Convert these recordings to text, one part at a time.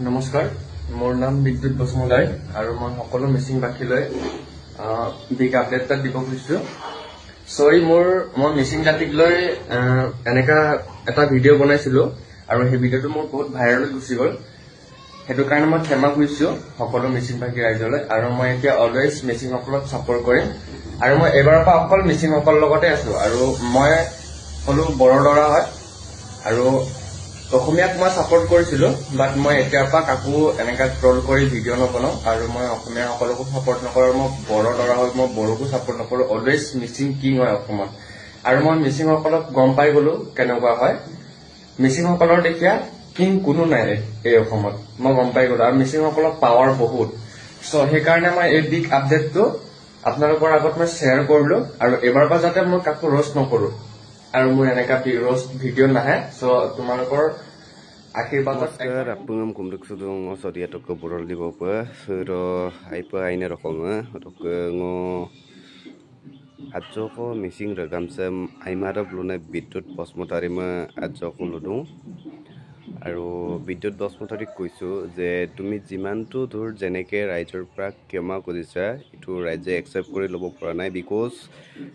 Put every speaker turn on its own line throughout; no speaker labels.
নমস্কাৰ, মোৰ নাম বিদ্যুৎ বসুমতাৰী আৰু মই সকলো মিচিংবাসীলৈ বিগ আপডেট এটা দিব খুজিছো। মই মিচিং জাতিক লৈ এনেকা এটা ভিডিঅ' বনাইছিলো আৰু সেই ভিডিঅ'টো মোৰ বহুত ভাইৰেল গুচি গ'ল। সেইটো কাৰণে মই ক্ষমা খুজিছো সকলো মিচিংবাসী ৰাইজলৈ, আৰু মই এতিয়া অলৱেজ মিচিংসকলক ছাপোৰ্ট কৰিম আৰু মই এইবাৰৰ পৰা অকল মিচিংসকলৰ লগতে আছো। আৰু মই হলো বড়োদৰা হয় আৰু অসমীয়াক মই ছাপোৰ্ট কৰিছিলো, বাট মই এতিয়াৰ পৰা কাকো এনেকা ট্ৰল কৰি ভিডিঅ' নবনাও আৰু মই অসমীয়া সকলকো ছাপোৰ্ট নকৰো। মই বড়োদৰা হয়, মই বড়োকো ছাপোৰ্ট নকৰো। অলৱেজ মিচিং কিং হয় অসমত। আৰু মই মিচিংসকলক গম পাই গলো কেনেকুৱা হয়। মিচিংসকলৰ দেখীয়া কিং কোনো নাই এই অসমত, মই গম পাই গলো। আৰু মিচিংসকলৰ পাৱাৰ বহুত। সেইকাৰণে মই এই বিগ আপডেটটো আপোনালোকৰ আগত মই শ্বেয়াৰ কৰিলো, আৰু এইবাৰ পৰা যাতে মই কাকো ৰ'ষ্ট নকৰো আৰু মোৰ এনেকা ৰ'ষ্ট ভিডিঅ' নাহে। তোমালোকৰ আশীৰ্বাদত
apungam kumduk sudung sodia to ke borol di bawah suro aipa aine rokonga ke ngo ajoko missing regam sem aimara blune biddut bosmotari ma ajoko ludung আৰু বিদ্যুৎ বসমতাৰীক কৈছো যে তুমি যিমানটো দূৰ যেনেকে ৰাইজৰ পৰা ক্ষমা কৰিছা ইটো ৰাইজে একচেপ্ট কৰি ল'ব পৰা নাই। বিকজ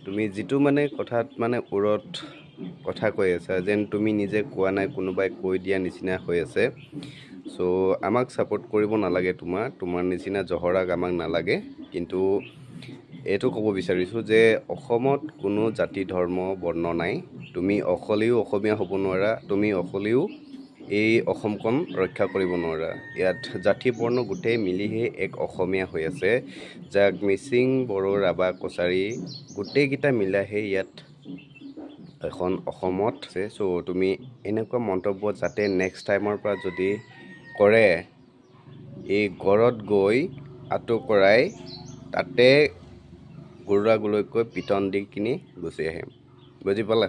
তুমি যিটো মানে কথাত মানে ওৰত কথা কৈ আছা যেন তুমি নিজে কোৱা নাই, কোনোবাই কৈ দিয়া নিচিনা হৈ আছে। আমাক ছাপোৰ্ট কৰিব নালাগে, তোমাৰ নিচিনা জহৰাক আমাক নালাগে। কিন্তু এইটো ক'ব বিচাৰিছো যে অসমত কোনো জাতি ধৰ্ম বৰ্ণ নাই। তুমি অকলেও অসমীয়া হ'ব নোৱাৰা, তুমি অকলেও এই অসমখন ৰক্ষা কৰিব নোৱাৰা। ইয়াত জাতি বৰ্ণ গোটেই মিলিহে এক অসমীয়া হৈ আছে, যাক মিচিং, বড়ো, ৰাভা, কছাৰী গোটেইকেইটা মিলাইহে ইয়াত এখন অসমত আছে। তুমি এনেকুৱা মন্তব্য যাতে নেক্সট টাইমৰ পৰা যদি কৰে, এই গড়ত গৈ আঁতু কৰাই তাতে গুৰুৰা গুলৈকৈ পিটন দি কিনি গুচি আহিম। বুজি পালা?